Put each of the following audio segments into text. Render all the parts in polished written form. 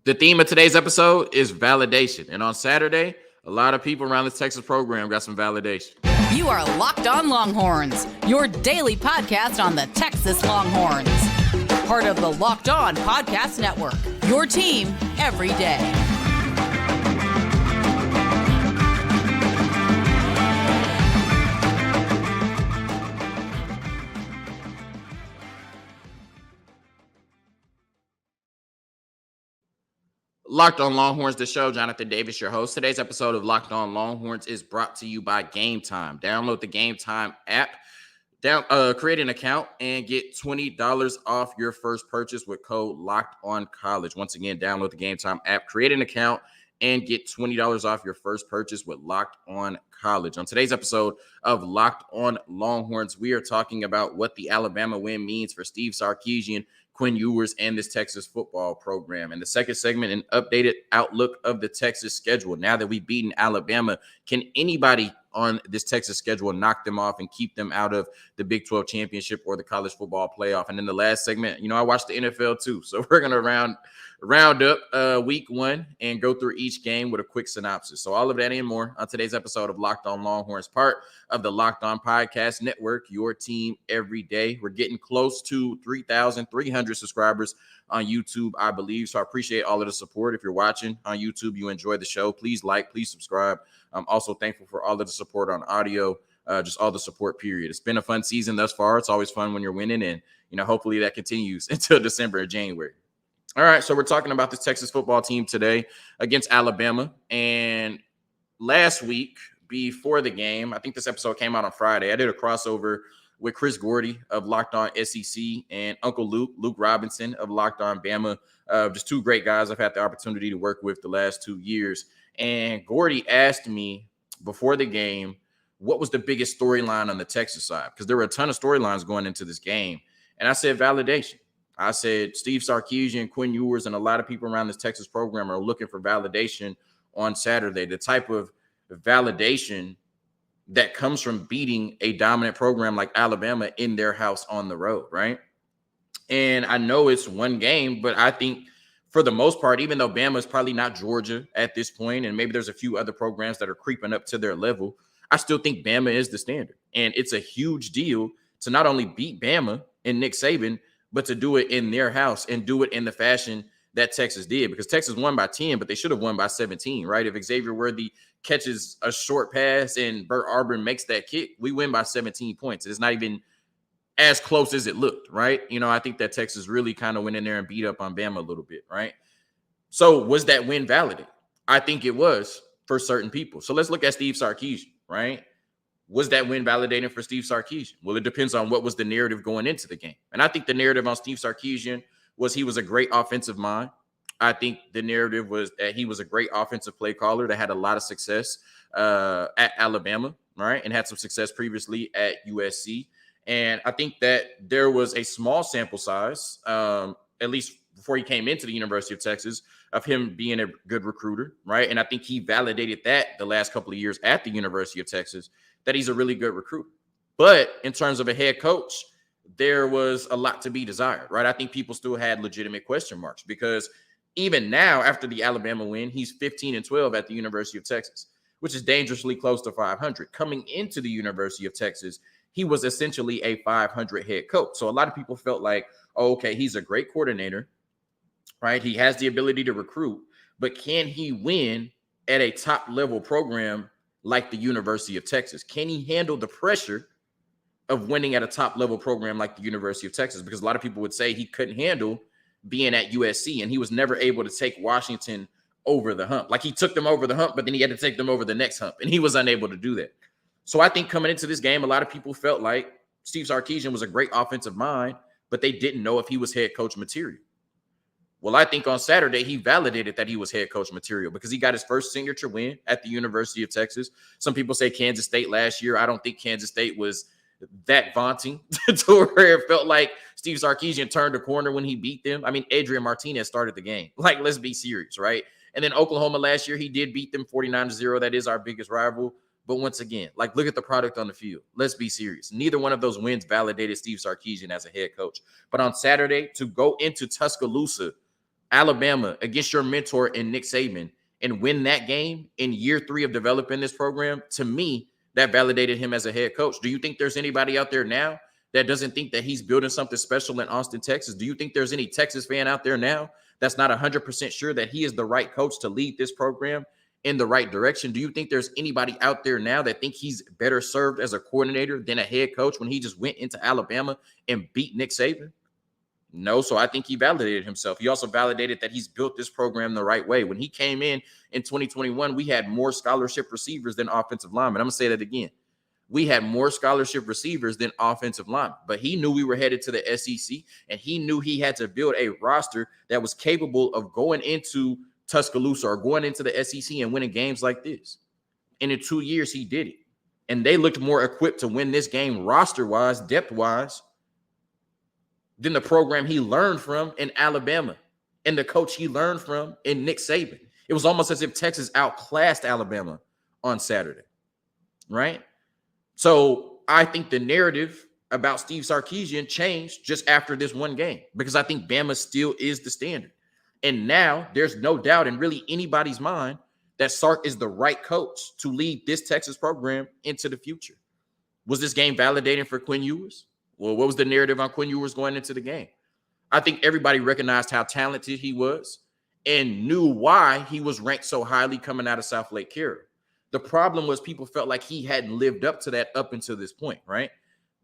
The theme of today's episode is validation. And on Saturday, a lot of people around this Texas program got some validation. You are Locked On Longhorns, your daily podcast on the Texas Longhorns. Part of the Locked On Podcast Network, your team every day. Locked On Longhorns, the show. Jonathan Davis, your host. Today's episode of Locked On Longhorns is brought to you by Gametime. Download the Gametime app, create an account, and get $20 off your first purchase with code LOCKEDONCollege. Once again, download the Gametime app, create an account, and get $20 off your first purchase with Locked On College. On today's episode of Locked On Longhorns, we are talking about what the Alabama win means for Steve Sarkisian, Quinn Ewers, and this Texas football program. And the second segment, an updated outlook of the Texas schedule. Now that we've beaten Alabama, can anybody on this Texas schedule knock them off and keep them out of the Big 12 championship or the college football playoff? And in the last segment, I watched the NFL too. So we're going to round up week one and go through each game with a quick synopsis. So all of that and more on today's episode of Locked On Longhorns, part of the Locked On Podcast Network, your team every day. We're getting close to 3,300 subscribers on YouTube, I believe. So I appreciate all of the support. If you're watching on YouTube, you enjoy the show, please like, please subscribe. I'm also thankful for all of the support on audio, just all the support, period. It's been a fun season thus far. It's always fun when you're winning, and hopefully that continues until December or January. All right, so we're talking about this Texas football team today against Alabama. And last week, before the game, I think this episode came out on Friday, I did a crossover with Chris Gordy of Locked On SEC and Uncle Luke Robinson of Locked On Bama. Just two great guys I've had the opportunity to work with the last 2 years. And Gordy asked me before the game, what was the biggest storyline on the Texas side? Because there were a ton of storylines going into this game. And I said validation. I said Steve Sarkisian, Quinn Ewers, and a lot of people around this Texas program are looking for validation on Saturday. The type of validation that comes from beating a dominant program like Alabama in their house on the road, right? And I know it's one game, but I think for the most part, even though Bama is probably not Georgia at this point, and maybe there's a few other programs that are creeping up to their level, I still think Bama is the standard. And it's a huge deal to not only beat Bama and Nick Saban, but to do it in their house and do it in the fashion that Texas did. Because Texas won by 10, but they should have won by 17, right? If Xavier Worthy catches a short pass and Bert Auburn makes that kick, we win by 17 points. It's not even as close as it looked, right? I think that Texas really kind of went in there and beat up on Bama a little bit, right? So was that win validated? I think it was for certain people. So let's look at Steve Sarkisian, right? Was that win validating for Steve Sarkisian? Well, it depends on what was the narrative going into the game. And I think the narrative on Steve Sarkisian was he was a great offensive mind. I think the narrative was that he was a great offensive play caller that had a lot of success at Alabama, right? And had some success previously at USC. And I think that there was a small sample size, at least before he came into the University of Texas, of him being a good recruiter, right? And I think he validated that the last couple of years at the University of Texas, that he's a really good recruiter. But in terms of a head coach, there was a lot to be desired, right? I think people still had legitimate question marks because even now, after the Alabama win, he's 15-12 at the University of Texas, which is dangerously close to 500. Coming into the University of Texas, he was essentially a 500 head coach. So a lot of people felt like, oh, okay, he's a great coordinator, right? He has the ability to recruit, but can he win at a top level program like the University of Texas? Can he handle the pressure of winning at a top level program like the University of Texas? Because a lot of people would say he couldn't handle being at USC and he was never able to take Washington over the hump. Like he took them over the hump, but then he had to take them over the next hump and he was unable to do that. So I think coming into this game, a lot of people felt like Steve Sarkisian was a great offensive mind, but they didn't know if he was head coach material. Well, I think on Saturday, he validated that he was head coach material because he got his first signature win at the University of Texas. Some people say Kansas State last year. I don't think Kansas State was that vaunting to where it felt like Steve Sarkisian turned a corner when he beat them. I mean, Adrian Martinez started the game. Like, let's be serious, right? And then Oklahoma last year, he did beat them 49-0. That is our biggest rival. But once again, like, look at the product on the field. Let's be serious. Neither one of those wins validated Steve Sarkisian as a head coach. But on Saturday, to go into Tuscaloosa Alabama against your mentor in Nick Saban and win that game in year 3 of developing this program, to me, that validated him as a head coach. Do you think there's anybody out there now that doesn't think that he's building something special in Austin, Texas? Do you think there's any Texas fan out there now that's not 100% sure that he is the right coach to lead this program in the right direction? Do you think there's anybody out there now that think he's better served as a coordinator than a head coach when he just went into Alabama and beat Nick Saban? No, so I think he validated himself. He also validated that he's built this program the right way. When he came in 2021, we had more scholarship receivers than offensive linemen. I'm going to say that again. We had more scholarship receivers than offensive linemen, but he knew we were headed to the SEC, and he knew he had to build a roster that was capable of going into Tuscaloosa or going into the SEC and winning games like this. And in 2 years, he did it. And they looked more equipped to win this game roster-wise, depth-wise, than the program he learned from in Alabama and the coach he learned from in Nick Saban. It was almost as if Texas outclassed Alabama on Saturday, right? So I think the narrative about Steve Sarkisian changed just after this one game because I think Bama still is the standard. And now there's no doubt in really anybody's mind that Sark is the right coach to lead this Texas program into the future. Was this game validating for Quinn Ewers? Well, what was the narrative on Quinn Ewers going into the game? I think everybody recognized how talented he was and knew why he was ranked so highly coming out of South Lake Carroll. The problem was people felt like he hadn't lived up to that up until this point, right?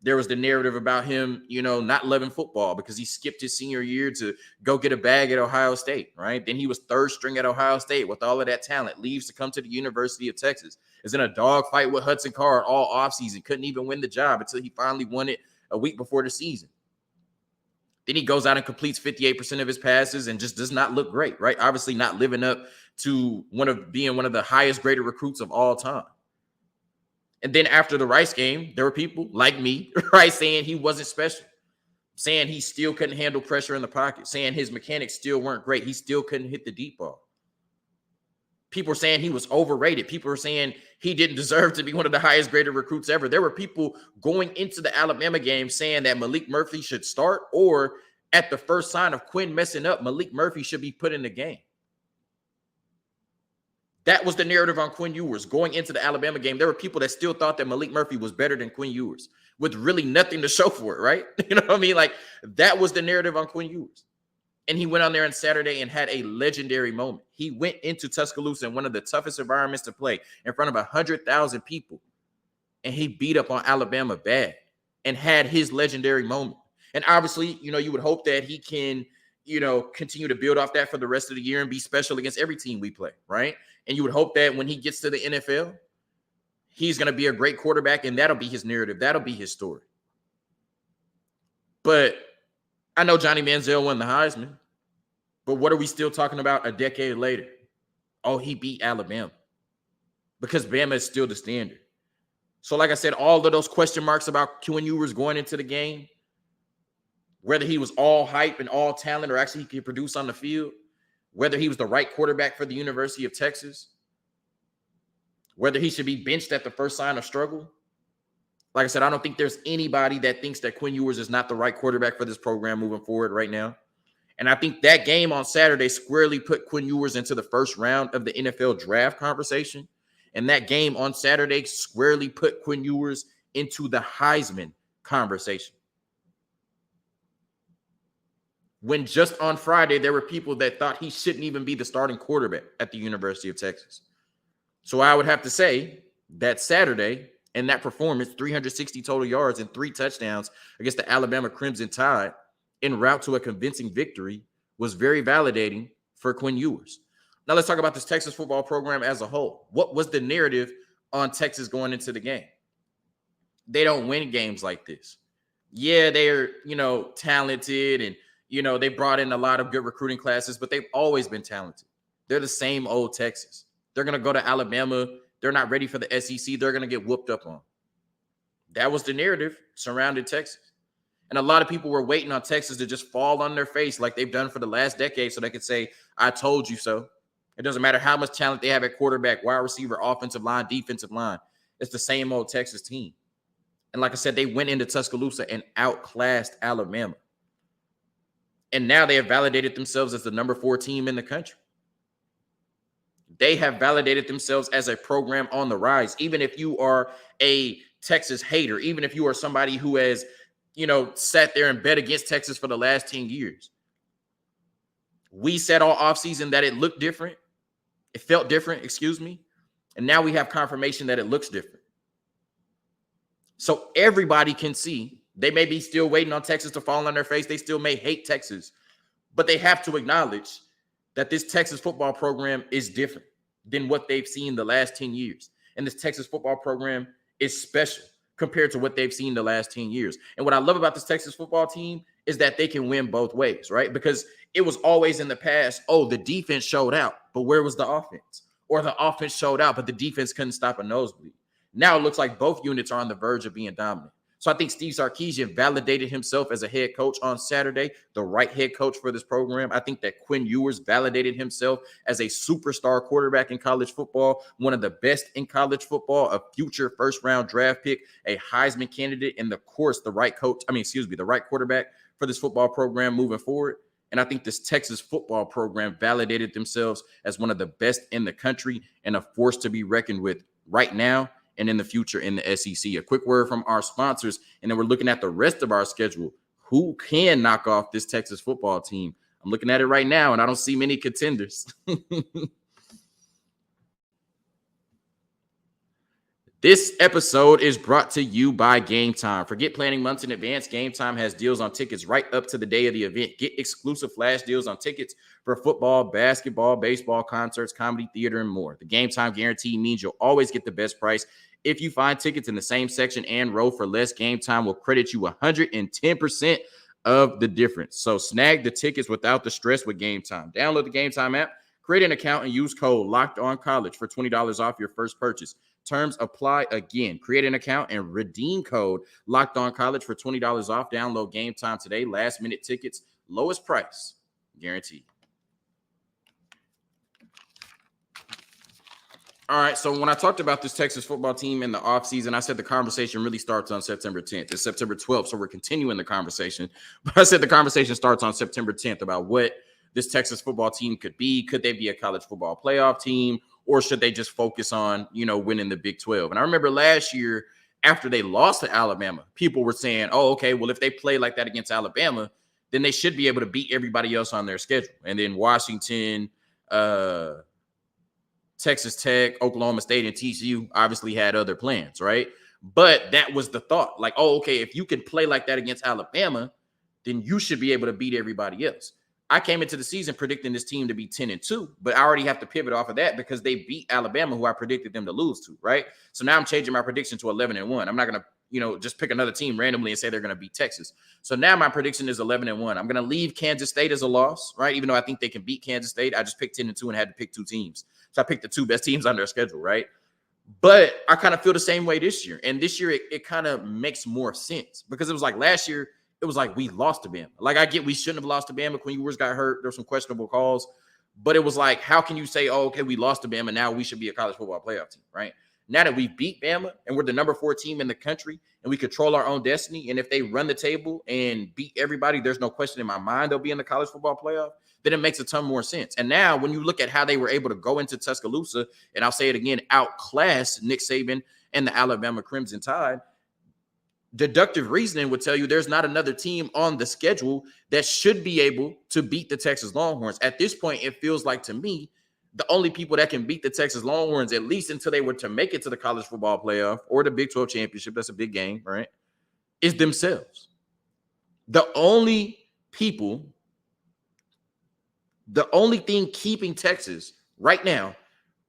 There was the narrative about him, not loving football because he skipped his senior year to go get a bag at Ohio State, right? Then he was third string at Ohio State with all of that talent, leaves to come to the University of Texas, is in a dogfight with Hudson Card all offseason, couldn't even win the job until he finally won it a week before the season. Then he goes out and completes 58% of his passes and just does not look great, right? Obviously not living up to being one of the highest graded recruits of all time. And then after the Rice game, there were people like me, right, saying he wasn't special, saying he still couldn't handle pressure in the pocket, saying his mechanics still weren't great. He still couldn't hit the deep ball. People were saying he was overrated. People were saying he didn't deserve to be one of the highest graded recruits ever. There were people going into the Alabama game saying that Malik Murphy should start, or at the first sign of Quinn messing up, Malik Murphy should be put in the game. That was the narrative on Quinn Ewers going into the Alabama game. There were people that still thought that Malik Murphy was better than Quinn Ewers with really nothing to show for it, right? You know what I mean? Like, that was the narrative on Quinn Ewers. And he went on there on Saturday and had a legendary moment. He went into Tuscaloosa in one of the toughest environments to play in front of 100,000 people. And he beat up on Alabama bad and had his legendary moment. And obviously, you would hope that he can, continue to build off that for the rest of the year and be special against every team we play, right? And you would hope that when he gets to the NFL, he's going to be a great quarterback, and that'll be his narrative. That'll be his story. But I know Johnny Manziel won the Heisman, but what are we still talking about a decade later? Oh, he beat Alabama because Bama is still the standard. So like I said, all of those question marks about Quinn Ewers going into the game, whether he was all hype and all talent or actually he could produce on the field, whether he was the right quarterback for the University of Texas, whether he should be benched at the first sign of struggle. Like I said, I don't think there's anybody that thinks that Quinn Ewers is not the right quarterback for this program moving forward right now. And I think that game on Saturday squarely put Quinn Ewers into the first round of the NFL draft conversation. And that game on Saturday squarely put Quinn Ewers into the Heisman conversation. When just on Friday, there were people that thought he shouldn't even be the starting quarterback at the University of Texas. So I would have to say that Saturday and that performance, 360 total yards and 3 touchdowns against the Alabama Crimson Tide en route to a convincing victory, was very validating for Quinn Ewers. Now let's talk about this Texas football program as a whole. What was the narrative on Texas going into the game? They don't win games like this. Yeah, they're, talented and, they brought in a lot of good recruiting classes, but they've always been talented. They're the same old Texas. They're going to go to Alabama. They're not ready for the SEC. They're going to get whooped up on. That was the narrative surrounding Texas. And a lot of people were waiting on Texas to just fall on their face like they've done for the last decade so they could say, I told you so. It doesn't matter how much talent they have at quarterback, wide receiver, offensive line, defensive line. It's the same old Texas team. And like I said, they went into Tuscaloosa and outclassed Alabama. And now they have validated themselves as the number 4 team in the country. They have validated themselves as a program on the rise. Even if you are a Texas hater, even if you are somebody who has, sat there and bet against Texas for the last 10 years. We said all offseason that it looked different. It felt different, excuse me. And now we have confirmation that it looks different. So everybody can see. They may be still waiting on Texas to fall on their face. They still may hate Texas. But they have to acknowledge that this Texas football program is different than what they've seen the last 10 years. And this Texas football program is special compared to what they've seen the last 10 years. And what I love about this Texas football team is that they can win both ways, right? Because it was always in the past, the defense showed out, but where was the offense? Or the offense showed out, but the defense couldn't stop a nosebleed. Now it looks like both units are on the verge of being dominant. So I think Steve Sarkisian validated himself as a head coach on Saturday, the right head coach for this program. I think that Quinn Ewers validated himself as a superstar quarterback in college football, one of the best in college football, a future first-round draft pick, a Heisman candidate, and the right quarterback for this football program moving forward. And I think this Texas football program validated themselves as one of the best in the country and a force to be reckoned with right now and in the future in the SEC. A quick word from our sponsors, and then we're looking at the rest of our schedule. Who can knock off this Texas football team? I'm looking at it right now, and I don't see many contenders. This episode is brought to you by Gametime. Forget planning months in advance. Gametime has deals on tickets right up to the day of the event. Get exclusive flash deals on tickets for football, basketball, baseball, concerts, comedy, theater, and more. The Gametime guarantee means you'll always get the best price. If you find tickets in the same section and row for less, Gametime will credit you 110% of the difference. So snag the tickets without the stress with Gametime. Download the Gametime app, create an account, and use code LOCKEDONCollege for $20 off your first purchase. Terms apply again. Create an account and redeem code LOCKEDONCollege for $20 off. Download Gametime today. Last minute tickets, lowest price, guaranteed. All right, so when I talked about this Texas football team in the offseason, I said the conversation really starts on September 10th. It's September 12th, so we're continuing the conversation. But I said the conversation starts on September 10th about what this Texas football team could be. Could they be a college football playoff team? Or should they just focus on, winning the Big 12? And I remember last year after they lost to Alabama, people were saying, okay, well, if they play like that against Alabama, then they should be able to beat everybody else on their schedule. And then Washington, Texas Tech, Oklahoma State, and TCU obviously had other plans, right? But that was the thought. Like, okay, if you can play like that against Alabama, then you should be able to beat everybody else. I came into the season predicting this team to be 10-2, but I already have to pivot off of that because they beat Alabama, who I predicted them to lose to, right? So now I'm changing my prediction to 11-1. I'm not going to, just pick another team randomly and say they're going to beat Texas. So now my prediction is 11-1. I'm going to leave Kansas State as a loss, right? Even though I think they can beat Kansas State, I just picked 10-2 and had to pick two teams. So I picked the two best teams on their schedule, right? But I kind of feel the same way this year. And this year, it kind of makes more sense because it was like last year, it was like we lost to Bama. Like I get we shouldn't have lost to Bama. Quinn Ewers got hurt. There were some questionable calls. But it was like, how can you say, okay, we lost to Bama. Now we should be a college football playoff team, right? Now that we beat Bama and we're the number 4 team in the country and we control our own destiny, and if they run the table and beat everybody, there's no question in my mind they'll be in the college football playoff, then it makes a ton more sense. And now when you look at how they were able to go into Tuscaloosa, and I'll say it again, outclass Nick Saban and the Alabama Crimson Tide, deductive reasoning would tell you there's not another team on the schedule that should be able to beat the Texas Longhorns. At this point, it feels like to me, the only people that can beat the Texas Longhorns, at least until they were to make it to the college football playoff or the Big 12 championship, that's a big game, right, is themselves. The only thing keeping Texas right now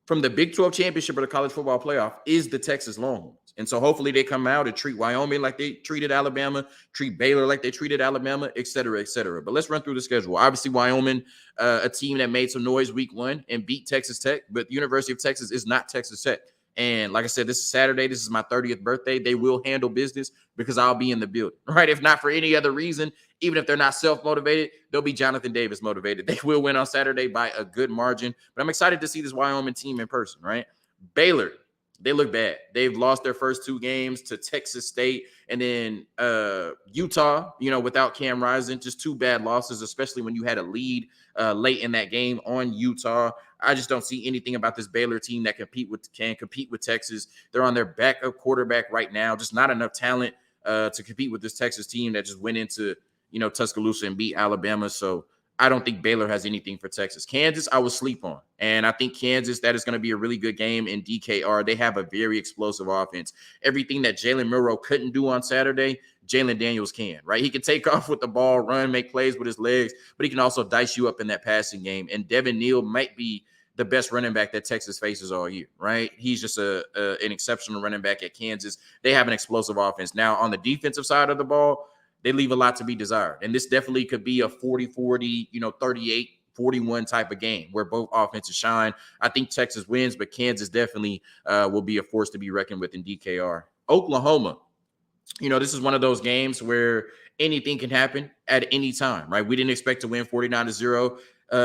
from the Big 12 championship or the college football playoff is the Texas Longhorns. And so hopefully they come out and treat Wyoming like they treated Alabama, treat Baylor like they treated Alabama, et cetera, et cetera. But let's run through the schedule. Obviously, Wyoming, a team that made some noise week 1 and beat Texas Tech, but the University of Texas is not Texas Tech. And like I said, this is Saturday. This is my 30th birthday. They will handle business because I'll be in the building, right? If not for any other reason, even if they're not self-motivated, they'll be Jonathan Davis motivated. They will win on Saturday by a good margin. But I'm excited to see this Wyoming team in person, right? Baylor, they look bad. They've lost their first 2 games to Texas State and then Utah, without Cam Rising. Just 2 bad losses, especially when you had a lead late in that game on Utah. I just don't see anything about this Baylor team that can compete with Texas. They're on their backup quarterback right now. Just not enough talent to compete with this Texas team that just went into, Tuscaloosa and beat Alabama. So I don't think Baylor has anything for Texas. Kansas, I will sleep on. And I think Kansas, that is going to be a really good game in DKR. They have a very explosive offense. Everything that Jalen Milroe couldn't do on Saturday, Jalen Daniels can, right? He can take off with the ball, run, make plays with his legs, but he can also dice you up in that passing game. And Devin Neal might be the best running back that Texas faces all year, right? He's just an exceptional running back at Kansas. They have an explosive offense. Now, on the defensive side of the ball, they leave a lot to be desired. And this definitely could be a 40-40, 38-41 type of game where both offenses shine. I think Texas wins, but Kansas definitely will be a force to be reckoned with in DKR. Oklahoma, this is one of those games where anything can happen at any time, right? We didn't expect to win 49-0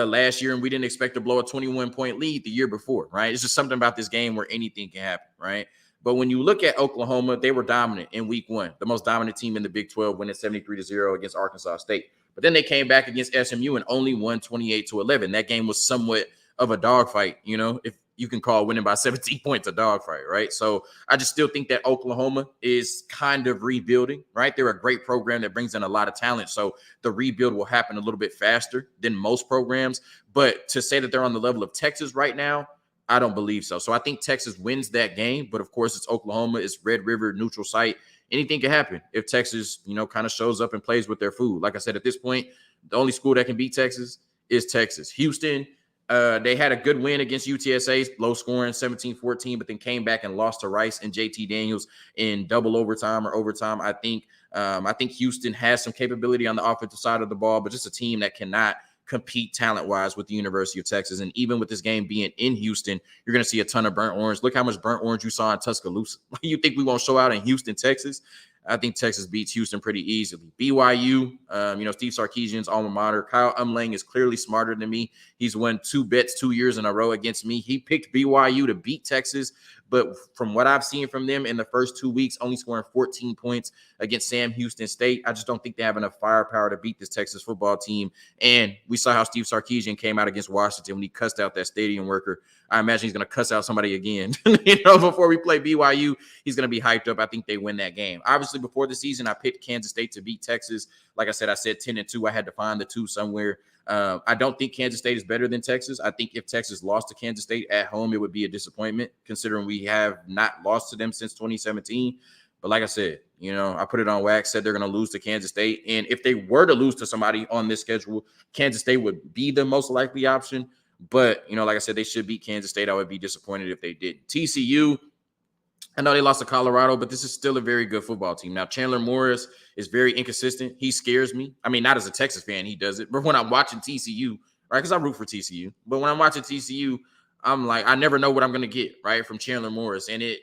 last year, and we didn't expect to blow a 21-point lead the year before, right? It's just something about this game where anything can happen, right? But when you look at Oklahoma, they were dominant in week 1, the most dominant team in the Big 12, winning 73-0 against Arkansas State. But then they came back against SMU and only won 28-11. That game was somewhat of a dogfight, if you can call winning by 17 points a dogfight, right? So I just still think that Oklahoma is kind of rebuilding, right? They're a great program that brings in a lot of talent. So the rebuild will happen a little bit faster than most programs. But to say that they're on the level of Texas right now, I don't believe so. So I think Texas wins that game. But, of course, it's Oklahoma. It's Red River, neutral site. Anything can happen if Texas, kind of shows up and plays with their food. Like I said, at this point, the only school that can beat Texas is Texas. Houston, they had a good win against UTSA, low scoring, 17-14, but then came back and lost to Rice and JT Daniels in double overtime or overtime. I think Houston has some capability on the offensive side of the ball, but just a team that cannot compete talent-wise with the University of Texas. And even with this game being in Houston, you're going to see a ton of burnt orange. Look how much burnt orange you saw in Tuscaloosa. You think we won't show out in Houston, Texas? I think Texas beats Houston pretty easily. BYU, Steve Sarkisian's alma mater. Kyle Umlang is clearly smarter than me. He's won 2 bets 2 years in a row against me. He picked BYU to beat Texas, but from what I've seen from them in the first 2 weeks, only scoring 14 points against Sam Houston State. I just don't think they have enough firepower to beat this Texas football team. And we saw how Steve Sarkisian came out against Washington when he cussed out that stadium worker. I imagine he's going to cuss out somebody again. Before we play BYU, he's going to be hyped up. I think they win that game. Obviously, before the season, I picked Kansas State to beat Texas. Like I said 10-2. I had to find the 2 somewhere. I don't think Kansas State is better than Texas. I think if Texas lost to Kansas State at home, it would be a disappointment considering we have not lost to them since 2017. But like I said, I put it on wax, said they're going to lose to Kansas State. And if they were to lose to somebody on this schedule, Kansas State would be the most likely option. But, like I said, they should beat Kansas State. I would be disappointed if they didn't. TCU, I know they lost to Colorado, but this is still a very good football team. Now, Chandler Morris is very inconsistent. He scares me. I mean, not as a Texas fan, he does it. But when I'm watching TCU, right, because I root for TCU. But when I'm watching TCU, I'm like, I never know what I'm going to get, right, from Chandler Morris. And it,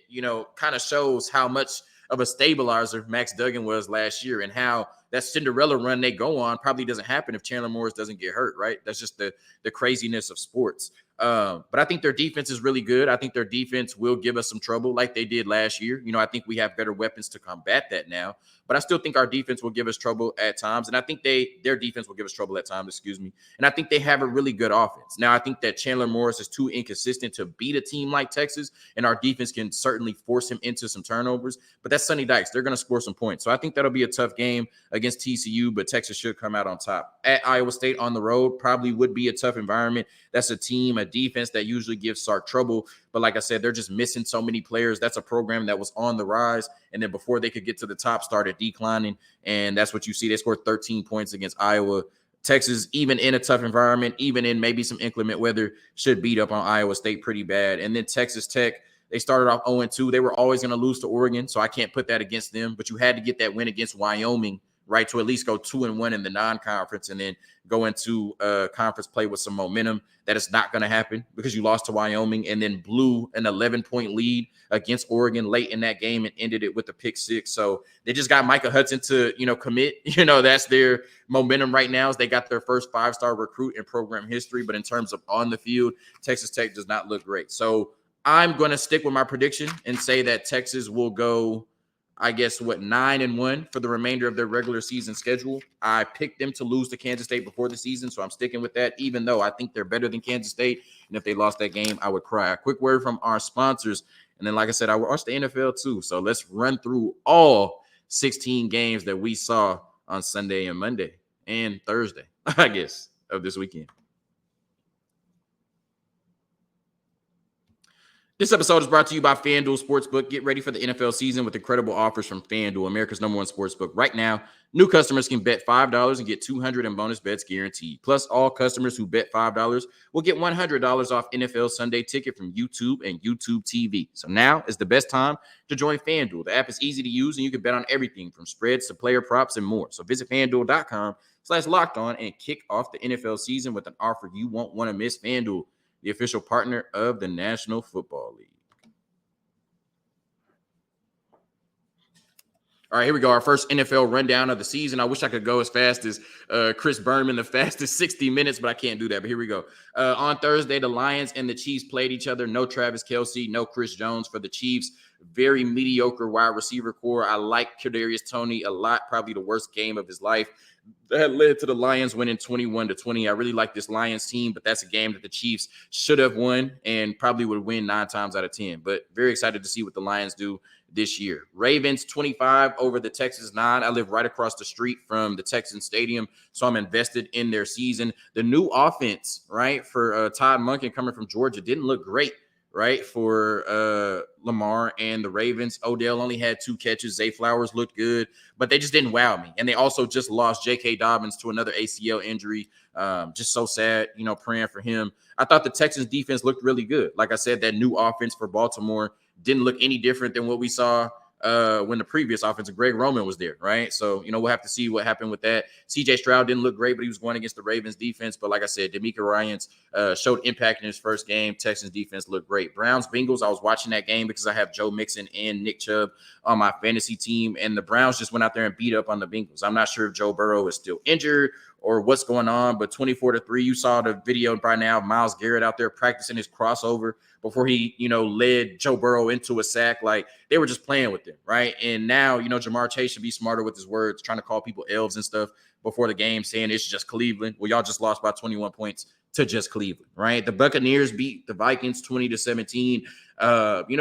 kind of shows how much of a stabilizer Max Duggan was last year and how that Cinderella run they go on probably doesn't happen if Chandler Morris doesn't get hurt, right? That's just the craziness of sports. But I think their defense is really good. I think their defense will give us some trouble like they did last year. I think we have better weapons to combat that now. But I still think our defense will give us trouble at times. And I think their defense will give us trouble at times, And I think they have a really good offense. Now, I think that Chandler Morris is too inconsistent to beat a team like Texas. And our defense can certainly force him into some turnovers. But that's Sonny Dykes. They're going to score some points. So I think that'll be a tough game against TCU, but Texas should come out on top. At Iowa State on the road probably would be a tough environment. That's a team, a defense that usually gives Sark trouble. But like I said, they're just missing so many players. That's a program that was on the rise. And then before they could get to the top, started declining. And that's what you see. They scored 13 points against Iowa. Texas, even in a tough environment, even in maybe some inclement weather, should beat up on Iowa State pretty bad. And then Texas Tech, they started off 0-2. They were always going to lose to Oregon, so I can't put that against them. But you had to get that win against Wyoming, right, to at least go 2-1 in the non-conference and then go into conference play with some momentum. That is not going to happen because you lost to Wyoming and then blew an 11-point lead against Oregon late in that game and ended it with a pick 6. So they just got Micah Hudson to, commit. That's their momentum right now is they got their first 5-star recruit in program history. But in terms of on the field, Texas Tech does not look great. So I'm going to stick with my prediction and say that Texas will go, 9-1 for the remainder of their regular season schedule. I picked them to lose to Kansas State before the season, so I'm sticking with that, even though I think they're better than Kansas State. And if they lost that game, I would cry. A quick word from our sponsors. And then, like I said, I watched the NFL too. So let's run through all 16 games that we saw on Sunday and Monday and Thursday, of this weekend. This episode is brought to you by FanDuel Sportsbook. Get ready for the NFL season with incredible offers from FanDuel, America's #1 sportsbook. Right now, new customers can bet $5 and get $200 in bonus bets guaranteed. Plus, all customers who bet $5 will get $100 off NFL Sunday Ticket from YouTube and YouTube TV. So now is the best time to join FanDuel. The app is easy to use, and you can bet on everything from spreads to player props and more. So visit FanDuel.com/lockedon and kick off the NFL season with an offer you won't want to miss. FanDuel, the official partner of the National Football League. All right, here we go. Our first NFL rundown of the season. I wish I could go as fast as Chris Berman, the fastest 60 minutes, but I can't do that. But here we go. On Thursday, the Lions and the Chiefs played each other. No Travis Kelce, no Chris Jones for the Chiefs. Very mediocre wide receiver core. I like Kadarius Toney a lot. Probably the worst game of his life. That led to the Lions winning 21-20. I really like this Lions team, but that's a game that the Chiefs should have won and probably would win 9 times out of 10. But very excited to see what the Lions do this year. Ravens 25 over the Texans 9. I live right across the street from the Texans Stadium, so I'm invested in their season. The new offense, right, for Todd Monken coming from Georgia didn't look great, right, for Lamar and the Ravens. Odell only had 2 catches. Zay Flowers looked good, but they just didn't wow me. And they also just lost J.K. Dobbins to another ACL injury. Just so sad, praying for him. I thought the Texans defense looked really good. Like I said, that new offense for Baltimore didn't look any different than what we saw when the previous offensive Greg Roman was there, right? So, we'll have to see what happened with that. C.J. Stroud didn't look great, but he was going against the Ravens defense. But like I said, D'Amico Ryans showed impact in his first game. Texans defense looked great. Browns-Bengals, I was watching that game because I have Joe Mixon and Nick Chubb on my fantasy team, and the Browns just went out there and beat up on the Bengals. I'm not sure if Joe Burrow is still injured or what's going on, but 24-3, you saw the video by now of Myles Garrett out there practicing his crossover before he, led Joe Burrow into a sack. Like, they were just playing with him, right? And now, Jamar Chase should be smarter with his words, trying to call people elves and stuff before the game, saying it's just Cleveland. Well, y'all just lost by 21 points to just Cleveland, right? The Buccaneers beat the Vikings 20-17.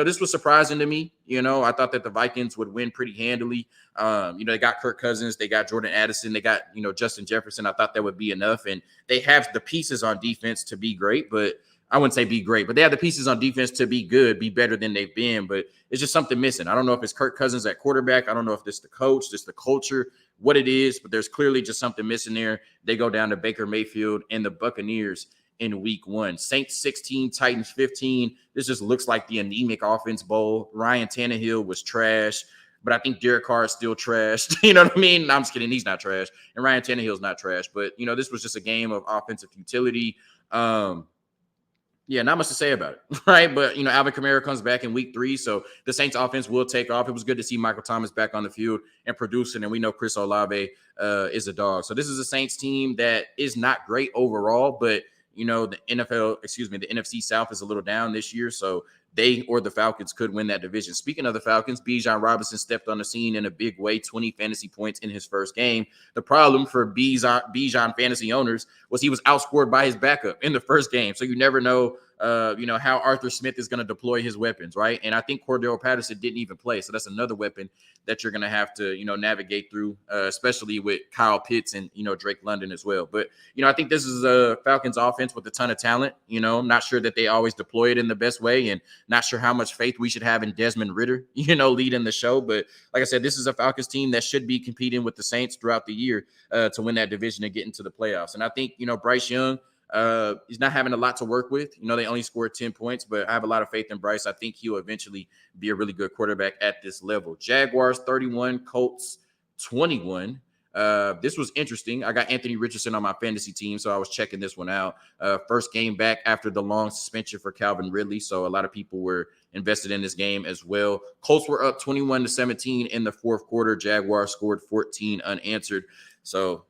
This was surprising to me. I thought that the Vikings would win pretty handily. They got Kirk Cousins, they got Jordan Addison, they got, Justin Jefferson. I thought that would be enough. And they have the pieces on defense to be great, but I wouldn't say be great, but they have the pieces on defense to be good, be better than they've been. But it's just something missing. I don't know if it's Kirk Cousins at quarterback. I don't know if it's the coach, just the culture, what it is, but there's clearly just something missing there. They go down to Baker Mayfield and the Buccaneers in week 1. Saints 16, Titans 15. This just looks like the anemic offense bowl. Ryan Tannehill was trash, but I think Derek Carr is still trash. You know what I mean? No, I'm just kidding. He's not trash. And Ryan Tannehill's not trash. But, this was just a game of offensive futility. Yeah, not much to say about it, right? But, Alvin Kamara comes back in week 3, so the Saints offense will take off. It was good to see Michael Thomas back on the field and producing, and we know Chris Olave is a dog. So this is a Saints team that is not great overall, but, the NFC South is a little down this year, so they or the Falcons could win that division. Speaking of the Falcons, Bijan Robinson stepped on the scene in a big way, 20 fantasy points in his first game. The problem for Bijan fantasy owners was he was outscored by his backup in the first game. So you never know, how Arthur Smith is going to deploy his weapons, right? And I think Cordell Patterson didn't even play. So that's another weapon that you're going to have to, navigate through, especially with Kyle Pitts and, Drake London as well. But, I think this is a Falcons offense with a ton of talent. I'm not sure that they always deploy it in the best way, and not sure how much faith we should have in Desmond Ridder, leading the show. But like I said, this is a Falcons team that should be competing with the Saints throughout the year to win that division and get into the playoffs. And I think, Bryce Young, he's not having a lot to work with. They only scored 10 points, but I have a lot of faith in Bryce. I think he'll eventually be a really good quarterback at this level. Jaguars 31, Colts 21. This was interesting. I got Anthony Richardson on my fantasy team, so I was checking this one out. First game back after the long suspension for Calvin Ridley, so a lot of people were invested in this game as well. Colts were up 21-17 in the fourth quarter. Jaguars scored 14 unanswered. So,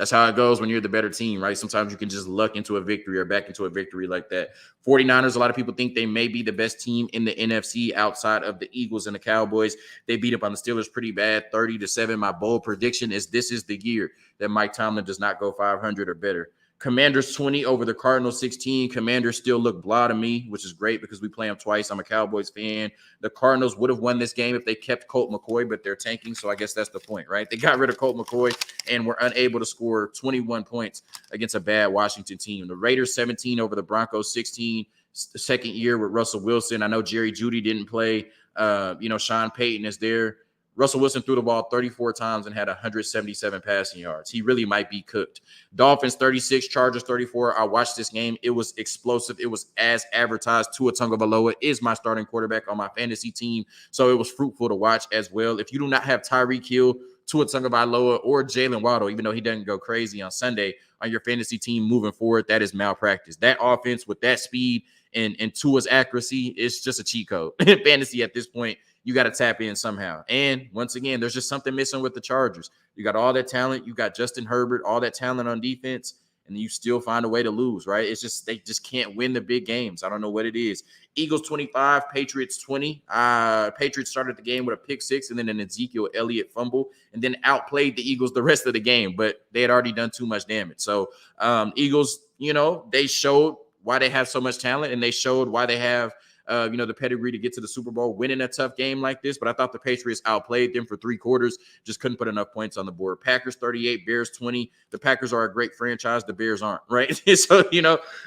That's how it goes when you're the better team, right? Sometimes you can just luck into a victory or back into a victory like that. 49ers, a lot of people think they may be the best team in the NFC outside of the Eagles and the Cowboys. They beat up on the Steelers pretty bad, 30-7. My bold prediction is this is the year that Mike Tomlin does not go 500 or better. Commanders 20 over the Cardinals 16. Commanders still look blah to me, which is great because we play them twice. I'm a Cowboys fan. The Cardinals would have won this game if they kept Colt McCoy, but they're tanking, so I guess that's the point, right? They got rid of Colt McCoy and were unable to score 21 points against a bad Washington team. The Raiders 17 over the Broncos 16. The second year with Russell Wilson. I know Jerry Jeudy didn't play. Sean Payton is there. Russell Wilson threw the ball 34 times and had 177 passing yards. He really might be cooked. Dolphins 36, Chargers 34. I watched this game. It was explosive. It was as advertised. Tua Tagovailoa is my starting quarterback on my fantasy team, so it was fruitful to watch as well. If you do not have Tyreek Hill, Tua Tagovailoa, or Jalen Waddle, even though he doesn't go crazy on Sunday on your fantasy team moving forward, that is malpractice. That offense with that speed and Tua's accuracy is just a cheat code. In fantasy at this point, you got to tap in somehow. And once again, there's just something missing with the Chargers. You got all that talent. You got Justin Herbert, all that talent on defense, and you still find a way to lose, right? It's just they just can't win the big games. I don't know what it is. Eagles 25, Patriots 20. Patriots started the game with a pick six and then an Ezekiel Elliott fumble and then outplayed the Eagles the rest of the game, but they had already done too much damage. So Eagles, they showed why they have so much talent, and they showed why they have the pedigree to get to the Super Bowl, winning a tough game like this. But I thought the Patriots outplayed them for three quarters, just couldn't put enough points on the board. Packers 38, Bears 20. The Packers are a great franchise. The Bears aren't, right? So,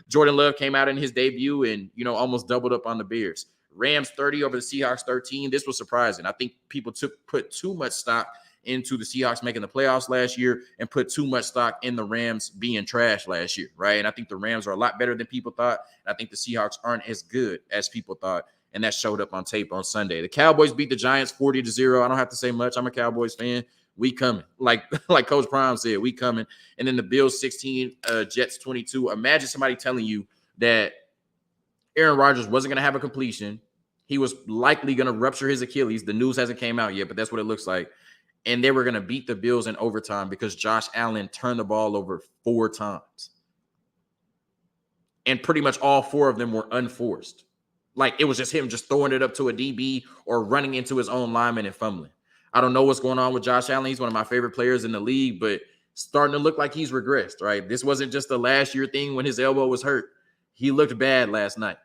Jordan Love came out in his debut and, almost doubled up on the Bears. Rams 30 over the Seahawks 13. This was surprising. I think people put too much stock into the Seahawks making the playoffs last year and put too much stock in the Rams being trash last year, right? And I think the Rams are a lot better than people thought. And I think the Seahawks aren't as good as people thought. And that showed up on tape on Sunday. The Cowboys beat the Giants 40-0. I don't have to say much. I'm a Cowboys fan. We coming. Like Coach Prime said, we coming. And then the Bills 16, Jets 22. Imagine somebody telling you that Aaron Rodgers wasn't going to have a completion. He was likely going to rupture his Achilles. The news hasn't came out yet, but that's what it looks like. And they were going to beat the Bills in overtime because Josh Allen turned the ball over 4 times. And pretty much all 4 of them were unforced. Like, it was just him just throwing it up to a DB or running into his own lineman and fumbling. I don't know what's going on with Josh Allen. He's one of my favorite players in the league, but starting to look like he's regressed, right? This wasn't just a last year thing when his elbow was hurt. He looked bad last night.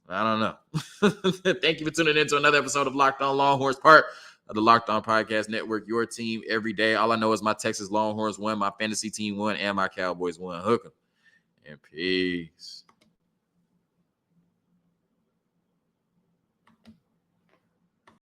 I don't know. Thank you for tuning in to another episode of Locked On Longhorns, part of the Locked On Podcast Network, your team every day. All I know is my Texas Longhorns won, my fantasy team won, and my Cowboys won. Hook 'em. And peace.